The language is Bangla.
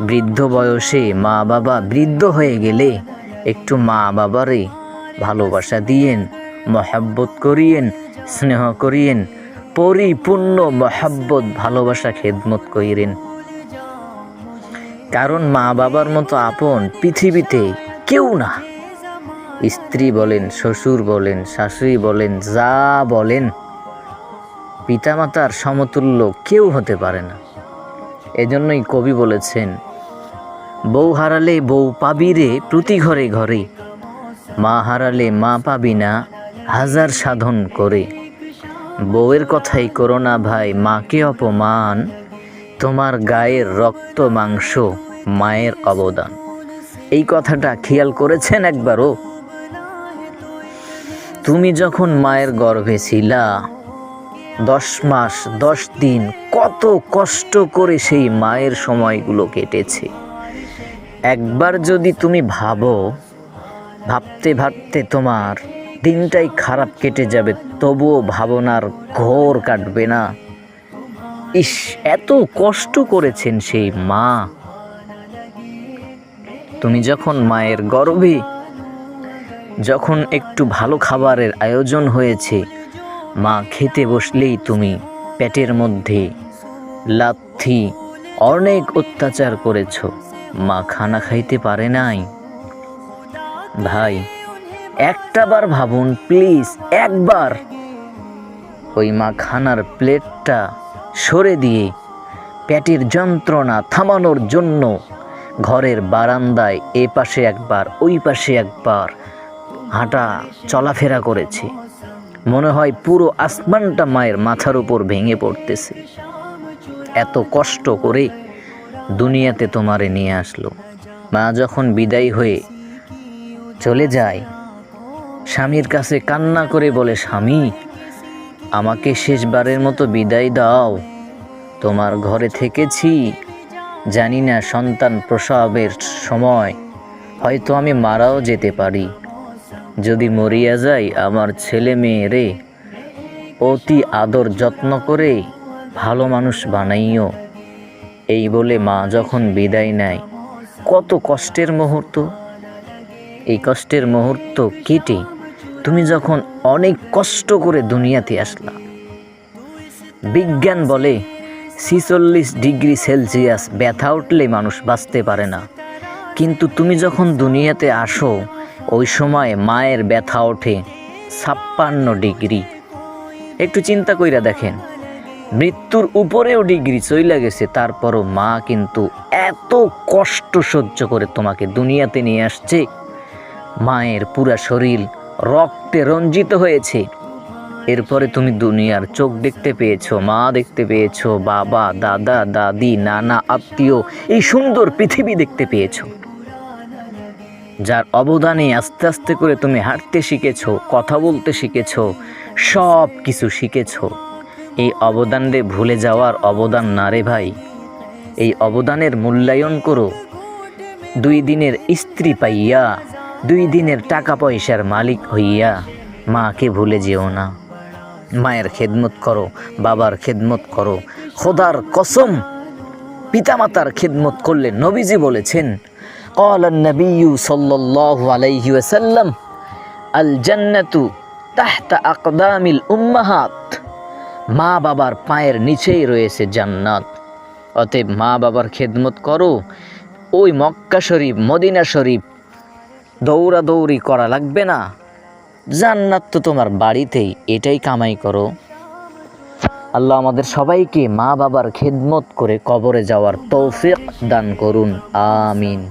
বৃদ্ধ বয়সে মা বাবা বৃদ্ধ হয়ে গেলে একটু মা বাবারে ভালোবাসা দিয়েন, মহাব্বত করিয়েন, স্নেহ করিয়েন, পরিপূর্ণ মহাব্বত ভালোবাসা খেদমত করিয়েন। কারণ মা বাবার মতো আপন পৃথিবীতে কেউ না। স্ত্রী বলেন, শ্বশুর বলেন, শাশুড়ি বলেন, যা বলেন, পিতামাতার সমতুল্য কেউ হতে পারে না। এজন্যই কবি বলেছেন, বউ হারালে বউ পাবি রে প্রতি ঘরে ঘরে, মা হারালে মা পাবি না হাজার সাধন করে। বউয়ের কথাই করো না ভাই মাকে অপমান, তোমার গায়ের রক্ত মাংস মায়ের অবদান। এই কথাটা খেয়াল করেছেন একবারও? তুমি যখন মায়ের গর্ভে ছিলা 10 মাস 10 দিন কত কষ্ট করে সেই মায়ের সময়গুলো কেটেছে। একবার যদি তুমি ভাবতে ভাবতে তোমার দিনটাই খারাপ কেটে যাবে, তবুও ভাবনার ঘোর কাটবে না। ইস, এত কষ্ট করেছেন সেই মা। তুমি যখন মায়ের গর্ভে, যখন একটু ভালো খাবারের আয়োজন হয়েছে, মা খেতে বসলেই তুমি পেটের মধ্যে লাথি অনেক অত্যাচার করেছ, মা খানা খাইতে পারে নাই। ভাই একটাবার ভাবুন প্লিজ, একবার ওই মা খানার প্লেটটা সরে দিয়ে পেটের যন্ত্রণা থামানোর জন্য ঘরের বারান্দায় এ পাশে একবার ওই পাশে একবার হাঁটা চলাফেরা করেছে। মনে হয় পুরো আসমানটা মায়ের মাথার উপর ভেঙে পড়তেছে। এত কষ্ট করে দুনিয়াতে তোমারে নিয়ে আসলো। মা যখন বিদায় হয়ে চলে যায়, স্বামীর কাছে কান্না করে বলে, স্বামী আমাকে শেষবারের মতো বিদায় দাও, তোমার ঘরে থেকেছি, জানি না সন্তান প্রসবের সময় হয়তো আমি মারাও যেতে পারি, যদি মরিয়া যাই আমার ছেলে মেয়েরে অতি আদর যত্ন করে ভালো মানুষ বানাইও। এই বলে মা যখন বিদায় নেয়, কত কষ্টের মুহূর্ত। এই কষ্টের মুহূর্ত কেটে তুমি যখন অনেক কষ্ট করে দুনিয়াতে আসলা, বিজ্ঞান বলে 46 ডিগ্রি সেলসিয়াস ব্যথা উঠলে মানুষ বাঁচতে পারে না, কিন্তু তুমি যখন দুনিয়াতে আসো ওই সময় মায়ের ব্যথা ওঠে 56 ডিগ্রি। একটু চিন্তা কইরা দেখেন, মৃত্যুর উপরেও ডিগ্রি চইলা গেছে, তারপরও মা কিন্তু এত কষ্ট সহ্য করে তোমাকে দুনিয়াতে নিয়ে আসছে। মায়ের পুরা শরীর রক্তে রঞ্জিত হয়েছে, এরপরে তুমি দুনিয়ার চোখ দেখতে পেয়েছো, মা দেখতে পেয়েছো, বাবা, দাদা, দাদি, নানা, আত্মীয়, এই সুন্দর পৃথিবী দেখতে পেয়েছো, যার অবদানে আস্তে আস্তে করে তুমি হাঁটতে শিখেছো, কথা বলতে শিখেছো, সব কিছু শিখেছো। এই অবদানরে ভুলে যাওয়ার অবদান না রে ভাই। এই অবদানের মূল্যায়ন করো। 2 দিনের স্ত্রী পাইয়া, 2 দিনের টাকা পয়সার মালিক হইয়া মাকে ভুলে যেও না। মায়ের খেদমত করো, বাবার খেদমত করো। খোদার কসম, পিতামাতার খেদমত করলে নবীজি বলেছেন, قال النبي صلى الله عليه وسلم الجنة تحت أقدام الأمهات। মা বাবার পায়ের নিচেই রয়েছে জান্নাত। অতএব মা বাবার খেদমত করো। ওই মক্কা শরীফ, মদিনা শরীফ দৌড়াদৌড়ি করা লাগবে না, জান্নাত তো তোমার বাড়িতেই, এটাই কামাই করো। আল্লাহ আমাদের সবাইকে মা বাবার খেদমত করে কবরে যাওয়ার তৌফিক দান করুন, আমিন।